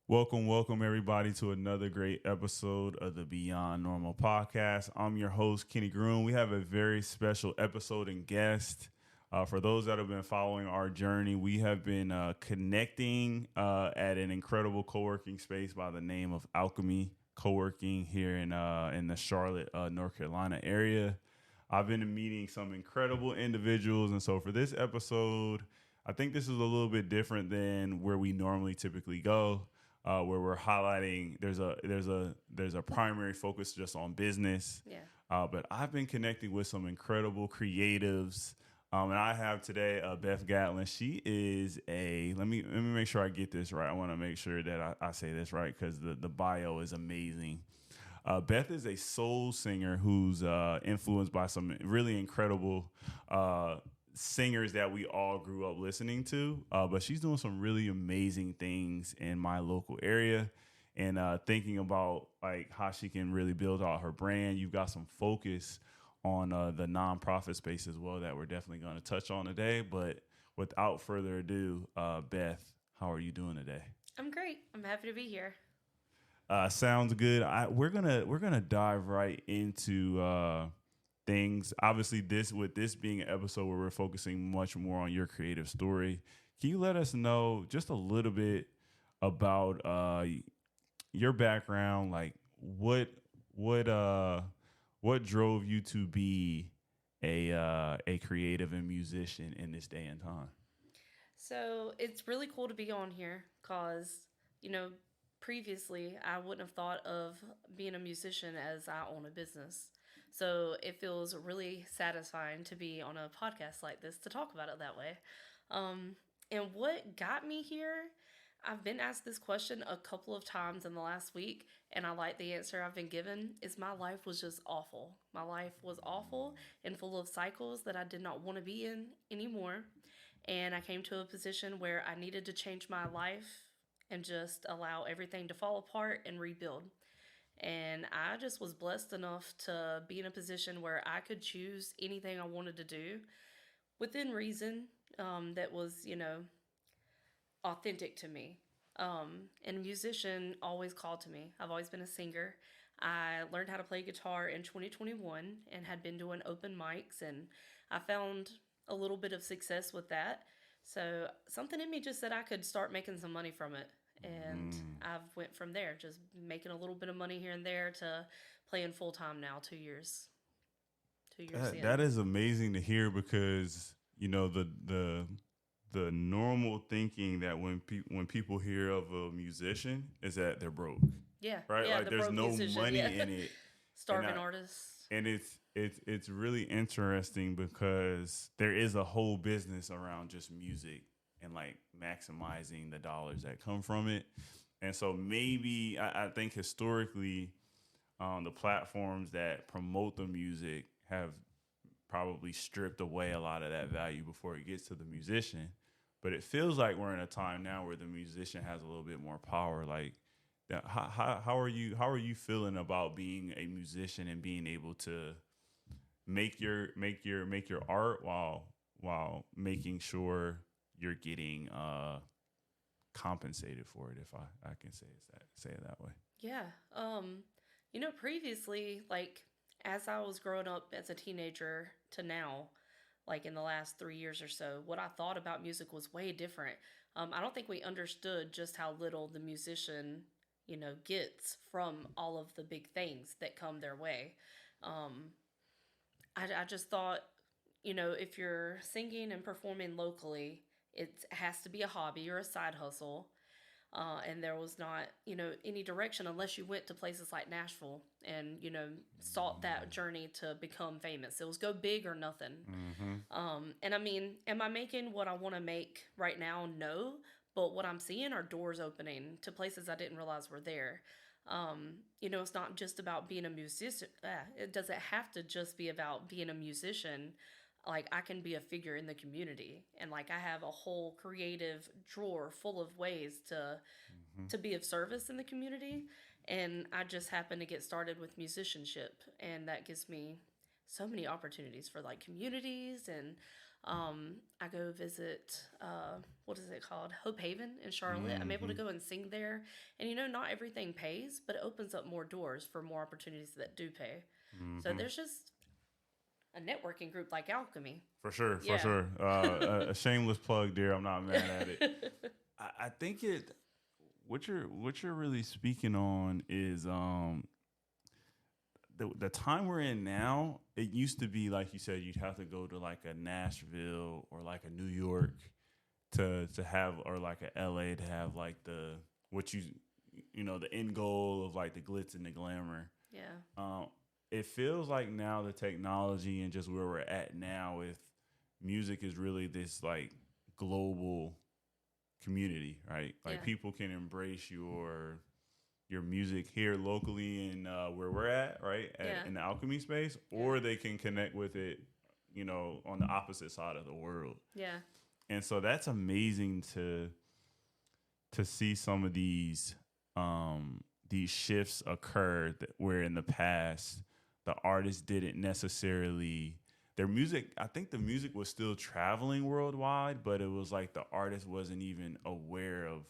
Welcome everybody to another great episode of the Beyond Normal podcast. I'm your host, Kenny Groom. We have a very special episode and guest. For those that have been following our journey, we have been connecting at an incredible co-working space by the name of Alchemy Co-working here in the Charlotte, North Carolina area. I've been meeting some incredible individuals, and so for this episode, I think this is a little bit different than where we normally typically go. Where we're highlighting there's a primary focus just on business. Yeah. But I've been connecting with some incredible creatives, and I have today Beth Gatlin. She is let me make sure I get this right. I want to make sure that I say this right because the bio is amazing. Beth is a soul singer who's influenced by some really incredible singers that we all grew up listening to, but she's doing some really amazing things in my local area and thinking about like how she can really build out her brand. You've got some focus on the nonprofit space as well that we're definitely going to touch on today. But without further ado, Beth, how are you doing today? I'm great. I'm happy to be here. Sounds good. We're gonna dive right into things. Obviously, this being an episode where we're focusing much more on your creative story. Can you let us know just a little bit about your background? Like what drove you to be a creative and musician in this day and time? So it's really cool to be on here because, previously I wouldn't have thought of being a musician as I own a business. So it feels really satisfying to be on a podcast like this to talk about it that way. And what got me here, I've been asked this question a couple of times in the last week, and I like the answer I've been given is my life was just awful. My life was awful and full of cycles that I did not want to be in anymore. And I came to a position where I needed to change my life and just allow everything to fall apart and rebuild. And I just was blessed enough to be in a position where I could choose anything I wanted to do within reason, that was, authentic to me. And a musician always called to me. I've always been a singer. I learned how to play guitar in 2021 and had been doing open mics, and I found a little bit of success with that. So something in me just said I could start making some money from it. And I've went from there, just making a little bit of money here and there to playing full time now, 2 years. 2 years in. That is amazing to hear because the normal thinking that when people hear of a musician is that they're broke. Yeah. Right? Yeah, Like the there's broke no musician, money yeah. in it. Starving artists. And it's really interesting because there is a whole business around just music and like maximizing the dollars that come from it. And so maybe I think historically, the platforms that promote the music have probably stripped away a lot of that value before it gets to the musician. But it feels like we're in a time now where the musician has a little bit more power. Like, how are you feeling about being a musician and being able to make your art while making sure you're getting compensated for it, if I can say it that way. Yeah. Previously, like as I was growing up as a teenager to now, like in the last 3 years or so, what I thought about music was way different. I don't think we understood just how little the musician, gets from all of the big things that come their way. Um, I just thought, if you're singing and performing locally, it has to be a hobby or a side hustle. And there was not, any direction unless you went to places like Nashville and, sought that journey to become famous. It was go big or nothing. And I mean, am I making what I want to make right now? No. But what I'm seeing are doors opening to places I didn't realize were there. It's not just about being a musician. It doesn't have to just be about being a musician. Like I can be a figure in the community, and like I have a whole creative drawer full of ways to be of service in the community. And I just happen to get started with musicianship, and that gives me so many opportunities for like communities and I go visit, what is it called? Hope Haven in Charlotte. I'm able to Mm-hmm. go and sing there. And not everything pays, but it opens up more doors for more opportunities that do pay. So Mm-hmm. there's just a networking group like Alchemy. For sure, for Yeah. sure. A shameless plug there. I'm not mad at it. I think what you're really speaking on is the time we're in now. It used to be like you said, you'd have to go to like a Nashville or like a New York to have, or like a LA to have like what the end goal of like the glitz and the glamour. Yeah. Um, it feels like now the technology and just where we're at now with music is really this like global community, right? Like Yeah. people can embrace your music here locally in where we're at, right? Yeah. In the alchemy space, Yeah. or they can connect with it, on the opposite side of the world. Yeah. And so that's amazing to see some of these shifts occur where in the past the artists didn't necessarily their music. I think the music was still traveling worldwide, but it was like the artist wasn't even aware of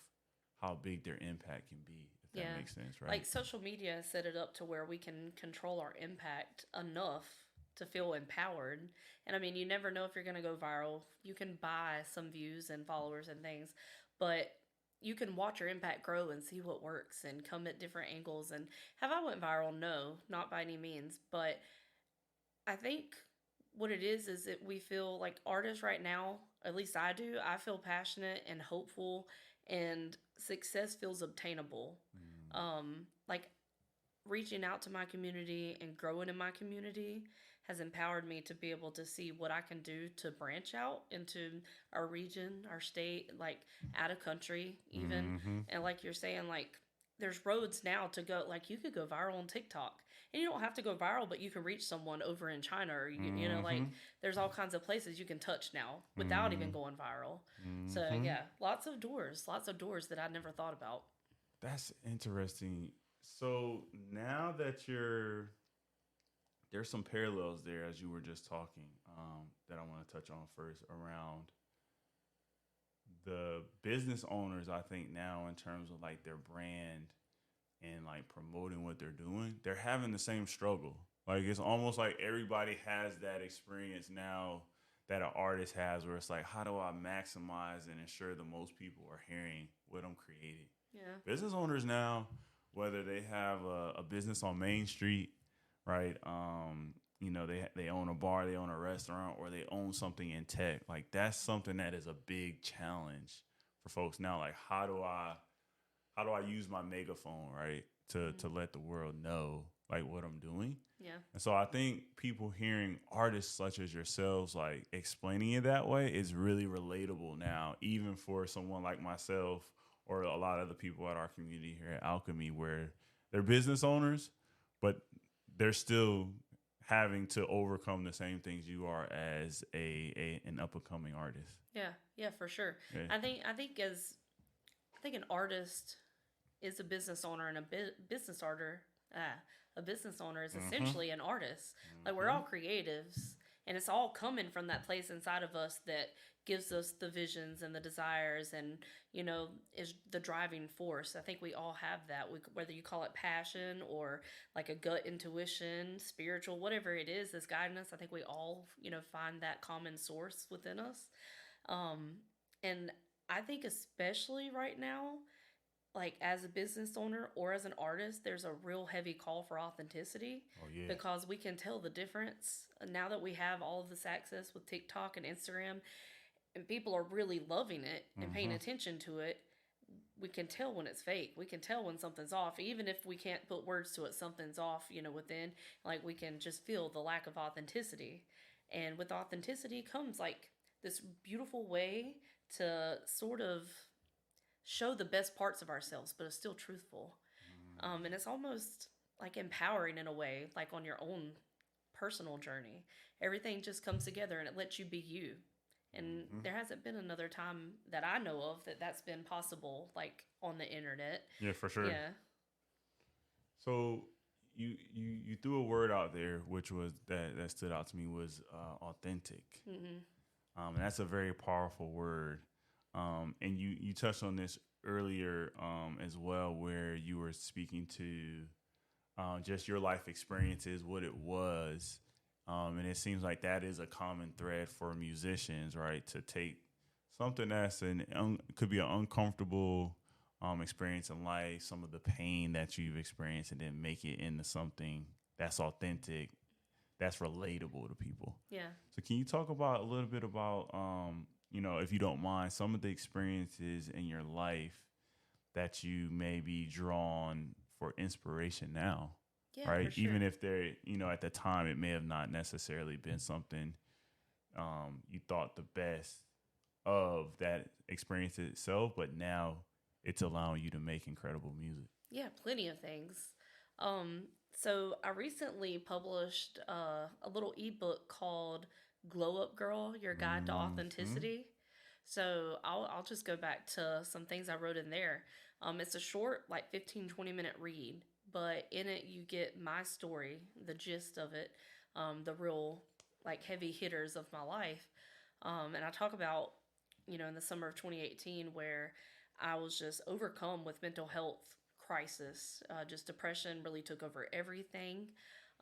how big their impact can be. If that Yeah. makes sense, right? Like social media set it up to where we can control our impact enough to feel empowered. And I mean, you never know if you're going to go viral. You can buy some views and followers and things, but you can watch your impact grow and see what works and come at different angles. And have I went viral? No, not by any means. But I think what it is that we feel like artists right now, at least I do, I feel passionate and hopeful, and success feels obtainable. Like reaching out to my community and growing in my community has empowered me to be able to see what I can do to branch out into our region, our state, like out of country, even. Mm-hmm. And like you're saying, like there's roads now to go, like you could go viral on TikTok. And you don't have to go viral, but you can reach someone over in China, or Mm-hmm. like there's all kinds of places you can touch now without even Mm-hmm. going viral. So Mm-hmm. yeah, lots of doors that I never thought about. That's interesting. So now that there's some parallels there as you were just talking, that I want to touch on first around the business owners. I think now in terms of like their brand and like promoting what they're doing, they're having the same struggle. Like it's almost like everybody has that experience now that an artist has, where it's like, how do I maximize and ensure the most people are hearing what I'm creating? Yeah. Business owners now, whether they have a business on Main Street, right? They own a bar, they own a restaurant, or they own something in tech. Like that's something that is a big challenge for folks now. Like how do I use my megaphone, right, to Mm-hmm. let the world know like what I'm doing? Yeah. And so I think people hearing artists such as yourselves like explaining it that way is really relatable now, even for someone like myself or a lot of the people at our community here at Alchemy, where they're business owners, but they're still having to overcome the same things you are as an up and coming artist. Yeah. Yeah, for sure. Yeah. I think an artist is a business owner, and business owner, a business owner is Mm-hmm. essentially an artist. Like we're Mm-hmm. all creatives, and it's all coming from that place inside of us that gives us the visions and the desires, and is the driving force. I think we all have that. Whether you call it passion or like a gut intuition, spiritual, whatever it is that's guiding us, I think we all find that common source within us. Um, and I think especially right now, like as a business owner or as an artist, there's a real heavy call for authenticity, Oh yeah. because we can tell the difference now that we have all of this access with TikTok and Instagram, and people are really loving it and paying Mm-hmm. attention to it. We can tell when it's fake. We can tell when something's off, even if we can't put words to it. Something's off, within. Like we can just feel the lack of authenticity, and with authenticity comes like this beautiful way to sort of show the best parts of ourselves, but it's still truthful. And it's almost like empowering in a way, like on your own personal journey. Everything just comes together and it lets you be you. And Mm-hmm. there hasn't been another time that I know of that that's been possible, like on the internet. Yeah, for sure. Yeah. So you threw a word out there, which was that stood out to me was authentic. Mm-hmm. And that's a very powerful word. And you touched on this earlier as well, where you were speaking to just your life experiences, what it was. And it seems like that is a common thread for musicians, right? To take something that's could be an uncomfortable experience in life, some of the pain that you've experienced, and then make it into something that's authentic, that's relatable to people. Yeah. So, can you talk about a little bit about, if you don't mind, some of the experiences in your life that you may be drawn for inspiration now, Yeah, right? for Even sure. if they're, at the time it may have not necessarily been something you thought the best of that experience itself, but now it's allowing you to make incredible music. Yeah, plenty of things. Um, so I recently published a little ebook called "Glow Up Girl: Your Guide to Mm-hmm. Authenticity." So I'll just go back to some things I wrote in there. It's a short, like 15-20 minute read, but in it you get my story, the gist of it, the real like heavy hitters of my life, and I talk about in the summer of 2018 where I was just overcome with mental health crisis. Just depression really took over everything.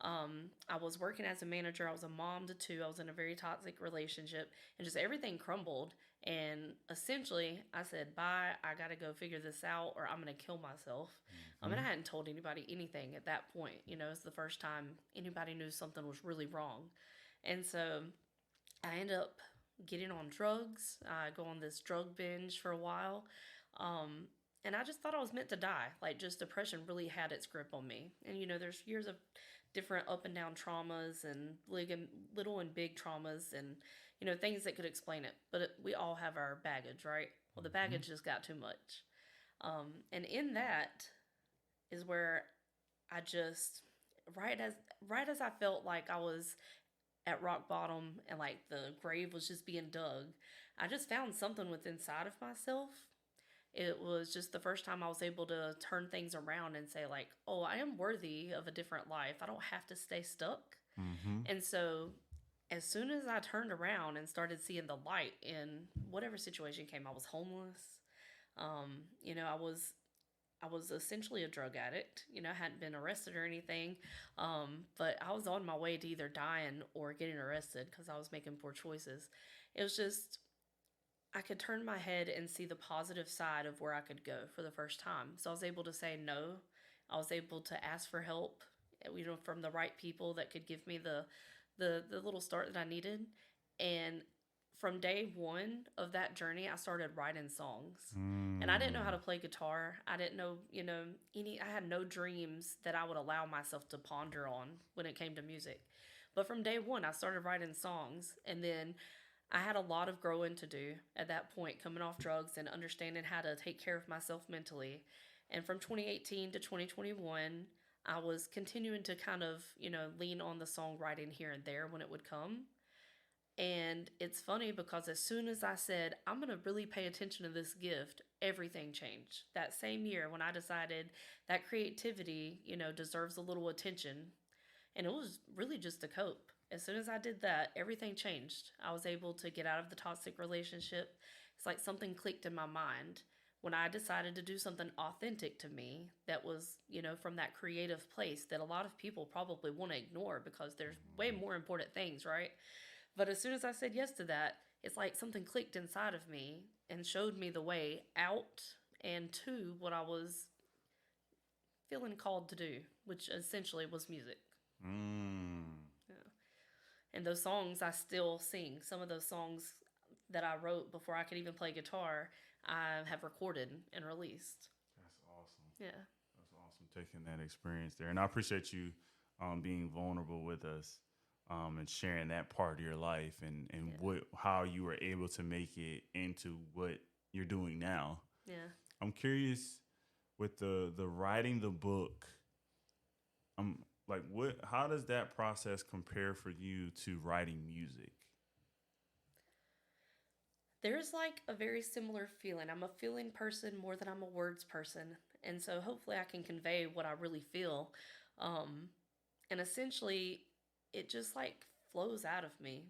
I was working as a manager. I was a mom to two. I was in a very toxic relationship, and just everything crumbled. And essentially, I said, "Bye. I got to go figure this out, or I'm going to kill myself." And I Mm-hmm. hadn't told anybody anything at that point. It's the first time anybody knew something was really wrong. And so I end up getting on drugs. I go on this drug binge for a while. Um, and I just thought I was meant to die. Like, just depression really had its grip on me. And, there's years of different up and down traumas and little and big traumas and, things that could explain it. But we all have our baggage, right? Well, the Mm-hmm. baggage just got too much. And in that is where I just, right as right as I felt like I was at rock bottom and like the grave was just being dug, I just found something within inside of myself. It was just the first time I was able to turn things around and say like, "Oh, I am worthy of a different life. I don't have to stay stuck." Mm-hmm. And so as soon as I turned around and started seeing the light in whatever situation came, I was homeless. I was essentially a drug addict. I hadn't been arrested or anything, but I was on my way to either dying or getting arrested because I was making poor choices. It was just, I could turn my head and see the positive side of where I could go for the first time. So I was able to say no. I was able to ask for help, from the right people that could give me the little start that I needed. And from day one of that journey, I started writing songs. And I didn't know how Mm. to play guitar. I didn't know, I had no dreams that I would allow myself to ponder on when it came to music. But from day one, I started writing songs. And then I had a lot of growing to do at that point, coming off drugs and understanding how to take care of myself mentally. And from 2018 to 2021, I was continuing to kind of, lean on the songwriting here and there when it would come. And it's funny because as soon as I said, I'm going to really pay attention to this gift, everything changed. That same year when I decided that creativity, deserves a little attention, and it was really just to cope. As soon as I did that, everything changed. I was able to get out of the toxic relationship. It's like something clicked in my mind when I decided to do something authentic to me that was, from that creative place that a lot of people probably want to ignore because there's way more important things, right? But as soon as I said yes to that, it's like something clicked inside of me and showed me the way out and to what I was feeling called to do, which essentially was music. Mm. Yeah. And those songs I still sing. Some of those songs that I wrote before I could even play guitar, I have recorded and released. That's awesome. Yeah. That's awesome taking that experience there. And I appreciate you being vulnerable with us and sharing that part of your life and Yeah. how you were able to make it into what you're doing now. Yeah. I'm curious with the writing the book. I'm like what how does that process compare for you to writing music? There's like a very similar feeling. I'm a feeling person more than I'm a words person. And so hopefully I can convey what I really feel. Um, and essentially, it just like flows out of me.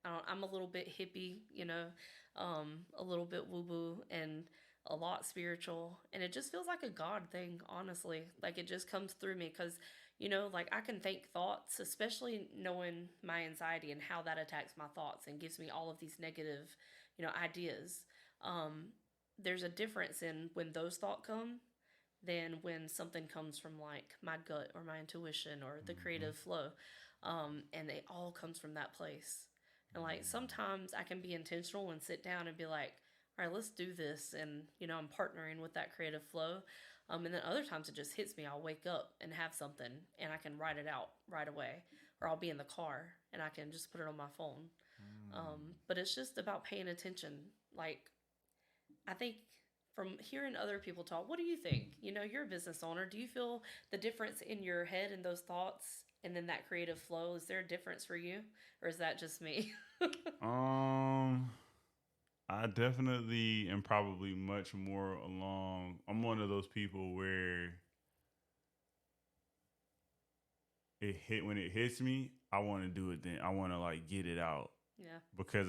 I'm a little bit hippie, a little bit woo woo and a lot spiritual. And it just feels like a God thing, honestly. Like it just comes through me because, like I can think thoughts, especially knowing my anxiety and how that attacks my thoughts and gives me all of these negative, ideas. Um, there's a difference in when those thoughts come than when something comes from like my gut or my intuition or the Mm-hmm. creative flow. And it all comes from that place. And like sometimes I can be intentional and sit down and be like, all right, let's do this. And, I'm partnering with that creative flow. And then other times it just hits me. I'll wake up and have something and I can write it out right away. Or I'll be in the car and I can just put it on my phone. But it's just about paying attention. Like, I think from hearing other people talk, what do you think? You're a business owner. Do you feel the difference in your head and those thoughts and then that creative flow? Is there a difference for you? Or is that just me? Um, I definitely am probably much more along. I'm one of those people where when it hits me, I want to do it then. I want to like get it out Yeah. because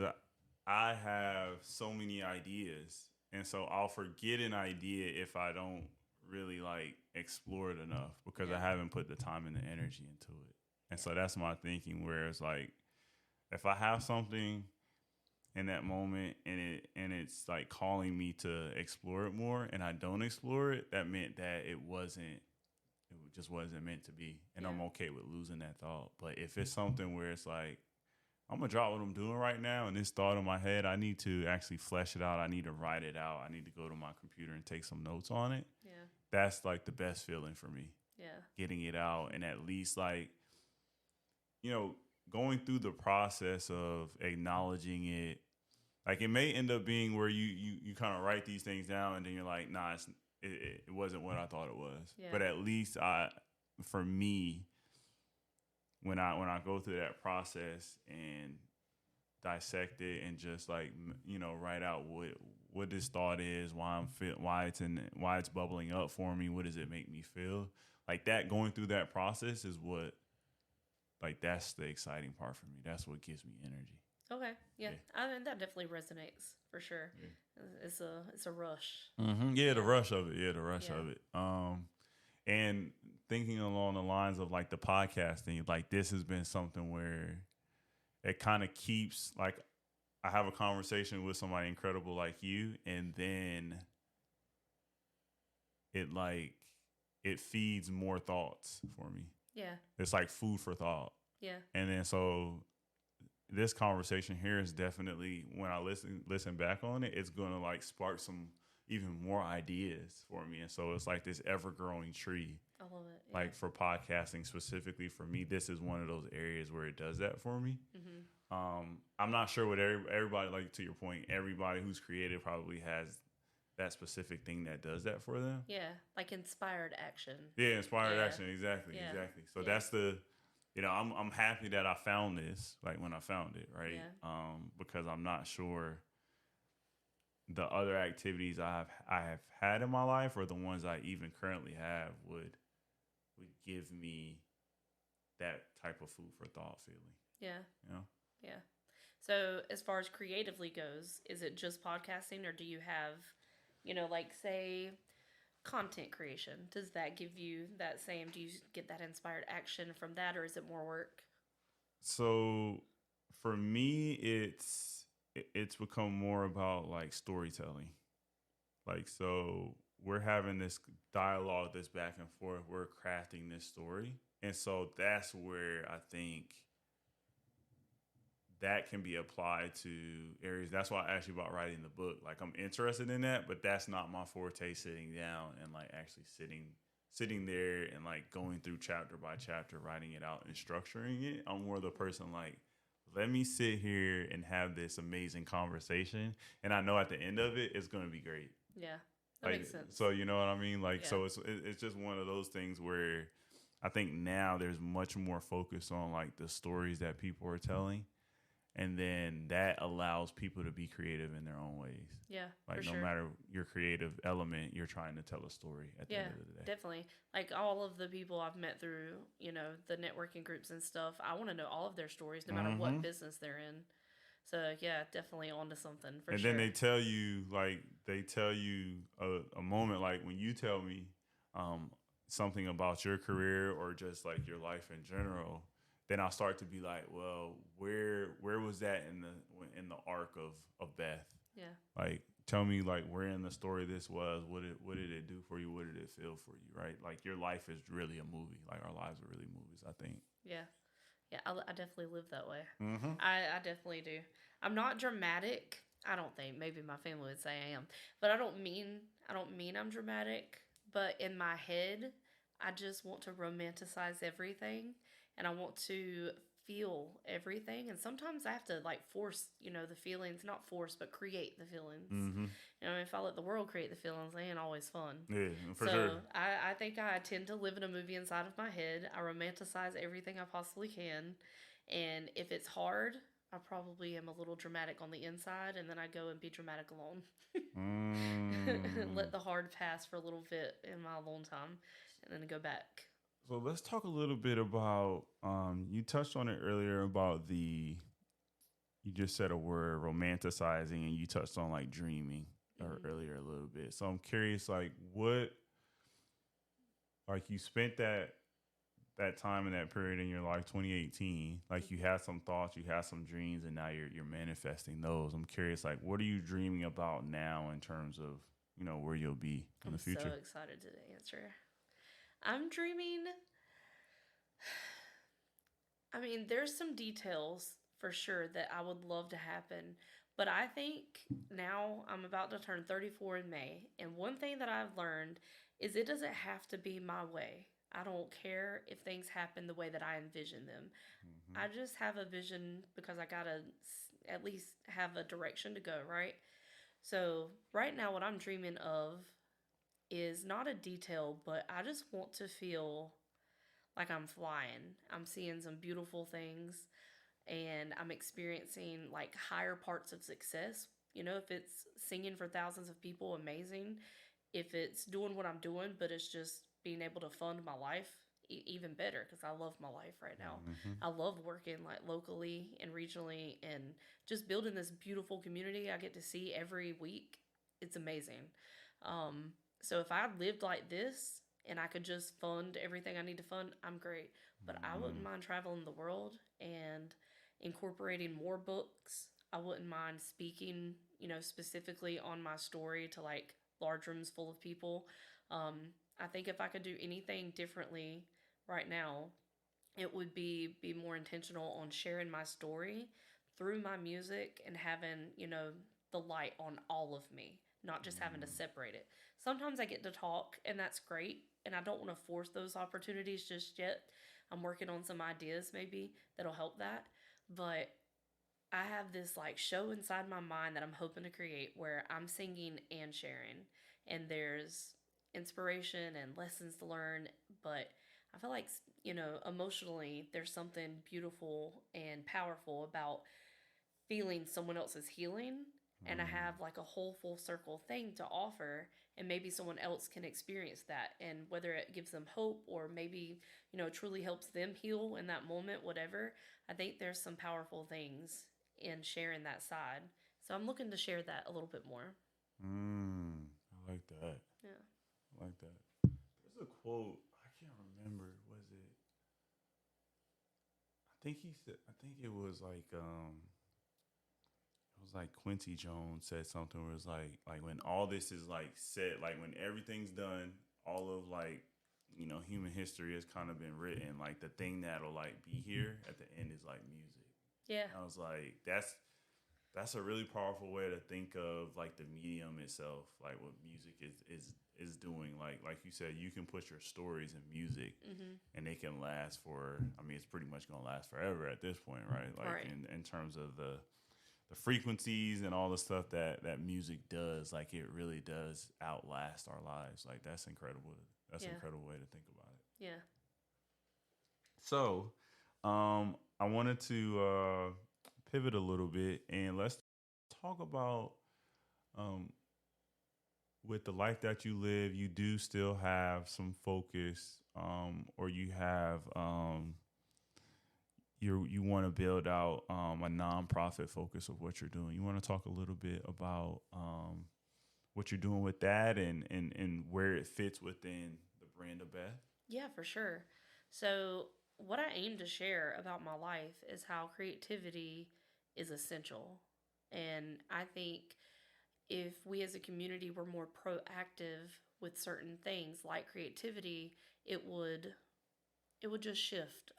I have so many ideas, and so I'll forget an idea if I don't really like explore it enough because I Yeah. haven't put the time and the energy into it. And Yeah. so that's my thinking. Where it's like if I have something in that moment and it's like calling me to explore it more, and I don't explore it, that meant that it just wasn't meant to be, and Yeah. I'm okay with losing that thought. But if it's something where it's like I'm gonna drop what I'm doing right now, and this thought in my head, I need to actually flesh it out. I need to write it out. I need to go to my computer and take some notes on it. Yeah. That's like the best feeling for me, Yeah. getting it out, and at least like you know going through the process of acknowledging it. Like it may end up being where you kind of write these things down, and then you're like, nah, it wasn't what I thought it was. Yeah. But at least for me, when I go through that process and dissect it and just like write out what this thought is, why it's bubbling up for me, what does it make me feel, like that, going through that process is what, like, that's the exciting part for me. That's what gives me energy. Okay. Yeah. Yeah. I mean, that definitely resonates for sure. Yeah. It's a rush. Mm-hmm. Yeah, the Yeah. rush of it. Yeah, the rush Yeah. of it. And thinking along the lines of like the podcasting, like this has been something where it kind of keeps like I have a conversation with somebody incredible like you, and then it like it feeds more thoughts for me. Yeah. It's like food for thought. Yeah. And then so this conversation here is definitely, when I listen back on it, it's gonna like spark some even more ideas for me. And so it's like this ever growing tree. I love it. Yeah. Like for podcasting specifically for me, this is one of those areas where it does that for me. Mm-hmm. I'm not sure what everybody, like to your point, everybody who's creative probably has that specific thing that does that for them. Yeah. Like inspired action. Yeah, inspired Yeah. action, exactly, Yeah. exactly. So Yeah. that's I'm happy that I found this, like when I found it, right? Yeah. Because I'm not sure the other activities I have had in my life, or the ones I even currently have, would give me that type of food for thought feeling. Yeah. You know? Yeah. So as far as creatively goes, is it just podcasting, or do you have, like say content creation? Does that give you that same, do you get that inspired action from that, or is it more work? So for me, it's become more about like storytelling. Like, so we're having this dialogue, this back and forth. We're crafting this story. And so that's where I think that can be applied to areas. That's why I asked you about writing the book. Like, I'm interested in that, but that's not my forte, sitting down and like actually sitting there and like going through chapter by chapter, writing it out and structuring it. I'm more the person like, let me sit here and have this amazing conversation, and I know at the end of it, it's going to be great. Yeah, that Like, makes sense. so you know what I mean? Like, Yeah. so it's just one of those things where I think now there's much more focus on like the stories that people are telling, and then that allows people to be creative in their own ways. Yeah, Like, for no sure. matter your creative element, you're trying to tell a story at the Yeah, end of the day. definitely. Like all of the people I've met through, the networking groups and stuff, I want to know all of their stories, no matter what business they're in. So yeah, definitely onto something for And then sure. they tell you a moment like when you tell me um, something about your career or just like your life in general, then I'll start to be like, well, where was that in the arc of Beth? Yeah. Like, tell me like where in the story this was. What did it do for you? What did it feel for you? Right? Like your life is really a movie. Like our lives are really movies. I think. Yeah. Yeah, I definitely live that way. Mm-hmm. I definitely do. I'm not dramatic. I don't think. Maybe my family would say I am, but I don't mean I'm dramatic. But in my head, I just want to romanticize everything, and I want to feel everything. And sometimes I have to like force, the feelings, not force, but create the feelings. Mm-hmm. If I let the world create the feelings, they ain't always fun. Yeah, for sure. So I think I tend to live in a movie inside of my head. I romanticize everything I possibly can. And if it's hard, I probably am a little dramatic on the inside, and then I go and be dramatic alone. Mm. Let the hard pass for a little bit in my alone time, and then go back. So let's talk a little bit about you touched on it earlier about you just said a word romanticizing and you touched on like dreaming earlier a little bit. So I'm curious like what like you spent that time in that period in your life 2018 like you had some thoughts, you had some dreams and now you're manifesting those. I'm curious like what are you dreaming about now in terms of, where you'll be in I'm the so future? excited to answer. I'm dreaming. I mean, there's some details for sure that I would love to happen, but I think now I'm about to turn 34 in May, and one thing that I've learned is it doesn't have to be my way. I don't care if things happen the way that I envision them. Mm-hmm. I just have a vision because I gotta at least have a direction to go, right? So, right now, what I'm dreaming of is not a detail, but I just want to feel like I'm flying. I'm seeing some beautiful things and I'm experiencing like higher parts of success. If it's singing for thousands of people, amazing. If it's doing what I'm doing, but it's just being able to fund my life, even better because I love my life right now. Mm-hmm. I love working like locally and regionally and just building this beautiful community I get to see every week. It's amazing. Um, so if I lived like this and I could just fund everything I need to fund, I'm great. But I wouldn't Mm-hmm. mind traveling the world and incorporating more books. I wouldn't mind speaking, specifically on my story to like large rooms full of people. Um, I think if I could do anything differently right now, it would be more intentional on sharing my story through my music and having, the light on all of me, not just having to separate it. Sometimes I get to talk and that's great, and I don't want to force those opportunities just yet. I'm working on some ideas maybe that'll help that, but I have this like show inside my mind that I'm hoping to create where I'm singing and sharing, and there's inspiration and lessons to learn, but I feel like, emotionally, there's something beautiful and powerful about feeling someone else's healing. And I Mm-hmm. have like a whole full circle thing to offer, and maybe someone else can experience that. And whether it gives them hope or maybe, truly helps them heal in that moment, whatever, I think there's some powerful things in sharing that side. So I'm looking to share that a little bit more. I like that. Yeah. I like that. There's a quote. I can't remember. Was it? I think he said. I think it was like. It was like Quincy Jones said something where it's like when all this is like set, like when everything's done, all of like human history has kind of been written. Like the thing that'll like be here at the end is like music. Yeah. And I was like, that's a really powerful way to think of like the medium itself, like what music is doing. Like you said, you can put your stories in music, Mm-hmm. and they can last for. I mean, it's pretty much gonna last forever at this point, right? All Like right. in terms of the frequencies and all the stuff that music does, like it really does outlast our lives. Like that's incredible. That's an Yeah. incredible way to think about it. Yeah. So, I wanted to pivot a little bit and let's talk about um, with the life that you live. You do still have some focus, or you have you want to build out a nonprofit focus of what you're doing. You want to talk a little bit about what you're doing with that and where it fits within the brand of Beth. Yeah, for sure. So, what I aim to share about my life is how creativity is essential. And I think if we as a community were more proactive with certain things like creativity, it would it would just shift,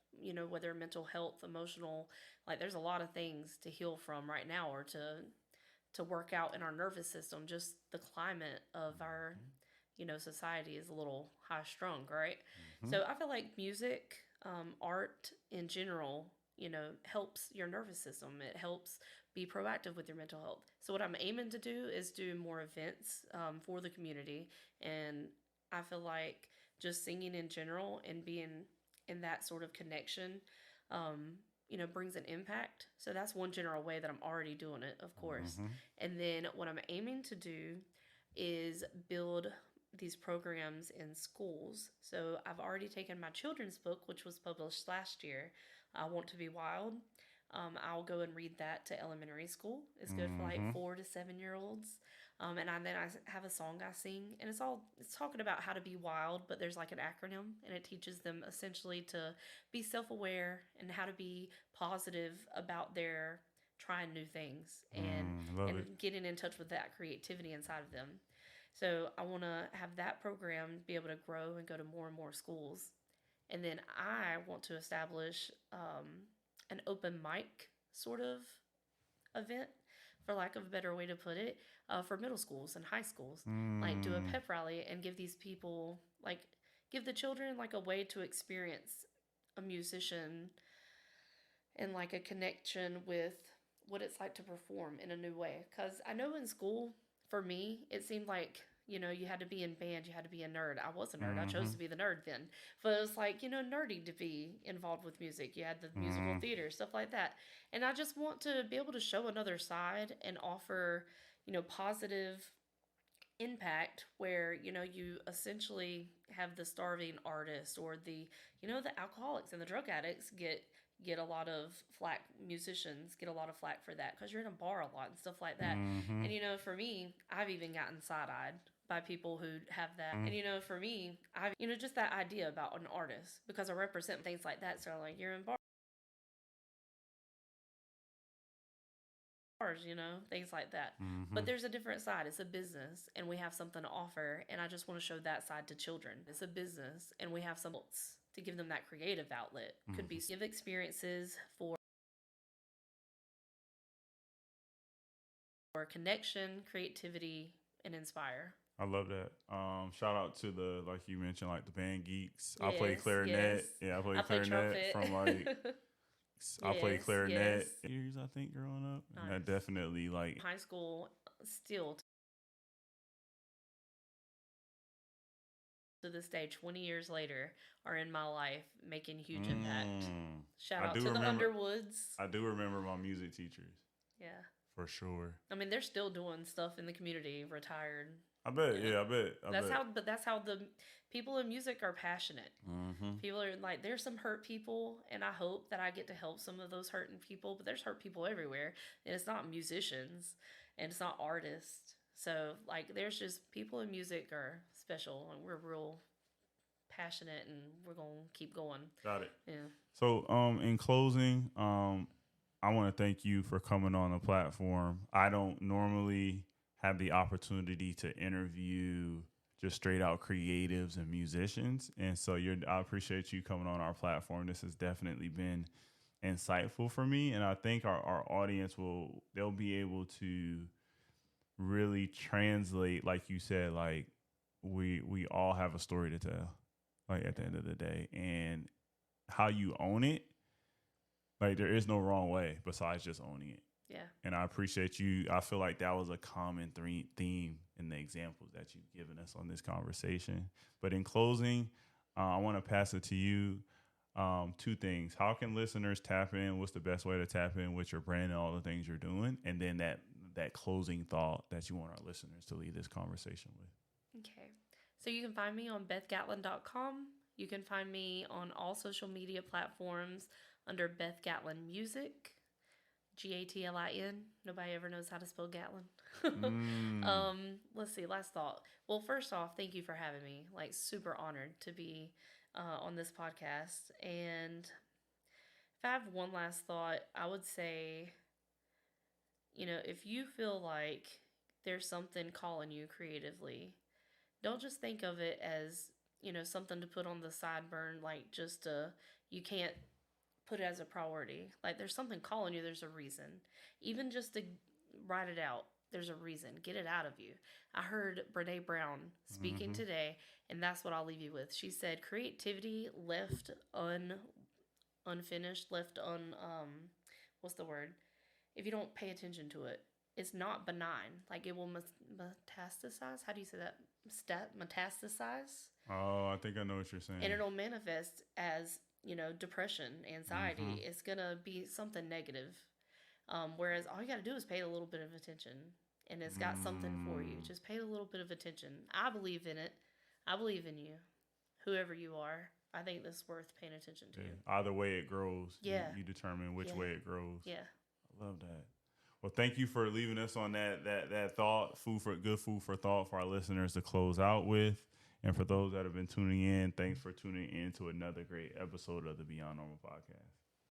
whether mental health, emotional, like there's a lot of things to heal from right now or to work out in our nervous system. Just the climate of our society is a little high strung, right? Mm-hmm. So I feel like music, art in general, helps your nervous system. It helps be proactive with your mental health. So what I'm aiming to do is do more events for the community, and I feel like just singing in general and being in that sort of connection, brings an impact. So that's one general way that I'm already doing it, of course. Mm-hmm. And then what I'm aiming to do is build these programs in schools. So I've already taken my children's book, which was published last year, I Want to Be Wild. I'll go and read that to elementary school. It's good for like Mm-hmm. 4 to 7 year olds. Then I have a song I sing, and it's talking about how to be wild, but there's like an acronym, and it teaches them essentially to be self aware and how to be positive about their trying new things Love and it. getting in touch with that creativity inside of them. So I want to have that program be able to grow and go to more and more schools. And then I want to establish an open mic sort of event, for lack of a better way to put it, for middle schools and high schools. Like do a Mm. pep rally and give these people, like, give the children like a way to experience a musician and like a connection with what it's like to perform in a new way. Because I know in school, for me, it seemed like, you had to be in band, you had to be a nerd. I was a nerd. I chose Mm-hmm. to be the nerd then. But it was like, nerdy to be involved with music. You had the musical Mm-hmm. theater, stuff like that. And I just want to be able to show another side and offer, positive impact where you essentially have the starving artist or the alcoholics and the drug addicts get a lot of flack. Musicians get a lot of flack for that because you're in a bar a lot and stuff like that. Mm-hmm. And for me, I've even gotten side-eyed by people who have that. And for me, I've just that idea about an artist, because I represent things like that. So like, you're in bars, things like that. Mm-hmm. But there's a different side. It's a business, and we have something to offer. And I just want to show that side to children. It's a business, and we have some to give them that creative outlet. Could be give experiences for connection, creativity, and inspire. I love that. Shout out to the, like you mentioned, like the band geeks. I play Yes, clarinet. yes. Yeah, I I played play clarinet trumpet. from like I played Yes, clarinet yes. years, I think, growing up. And that Nice. definitely like High school, still to this day, 20 years later, are in my life making huge impact. Shout I out do to the remember Underwoods. I do remember my music teachers Yeah. for sure. I mean, they're still doing stuff in the community, retired. I bet, Yeah. yeah, I bet. That's how the people in music are passionate. Mm-hmm. People are like, there's some hurt people, and I hope that I get to help some of those hurting people, but there's hurt people everywhere, and it's not musicians, and it's not artists. So, like, there's just people in music are special, and we're real passionate, and we're going to keep going. Got it. Yeah. So, in closing, I want to thank you for coming on the platform. I don't normally have the opportunity to interview just straight out creatives and musicians, and so I appreciate you coming on our platform. This has definitely been insightful for me, and I think our audience they'll be able to really translate, like you said, like we all have a story to tell, like at the end of the day, and how you own it. Like there is no wrong way besides just owning it. Yeah. And I appreciate you. I feel like that was a common theme in the examples that you've given us on this conversation. But in closing, I want to pass it to you. Two things. How can listeners tap in? What's the best way to tap in with your brand and all the things you're doing? And then that closing thought that you want our listeners to leave this conversation with. Okay. So you can find me on bethgatlin.com. You can find me on all social media platforms under Beth Gatlin Music. Gatlin. Nobody ever knows how to spell Gatlin. Mm. Let's see. Last thought. Well, first off, thank you for having me. Like, super honored to be on this podcast. And if I have one last thought, I would say, if you feel like there's something calling you creatively, don't just think of it as, something to put on the sideburn, like just you can't put it as a priority. Like there's something calling you, there's a reason. Even just to write it out, there's a reason. Get it out of you. I heard Brene Brown speaking Mm-hmm. today, and that's what I'll leave you with. She said creativity left unfinished, left what's the word? If you don't pay attention to it, it's not benign. Like it will metastasize. How do you say that? Metastasize. Oh, I think I know what you're saying. And it'll manifest as, depression, Mm-hmm. anxiety. It's going to be something negative. Whereas all you got to do is pay a little bit of attention, and it's got something for you. Mm. Just pay a little bit of attention. I believe in it. I believe in you, whoever you are. I think this is worth paying attention to. Yeah. Either way it grows, Yeah. you determine which Yeah. way it grows. Yeah. I love that. Well, thank you for leaving us on that thought, food for thought for our listeners to close out with. And for those that have been tuning in, thanks for tuning in to another great episode of the Beyond Normal podcast.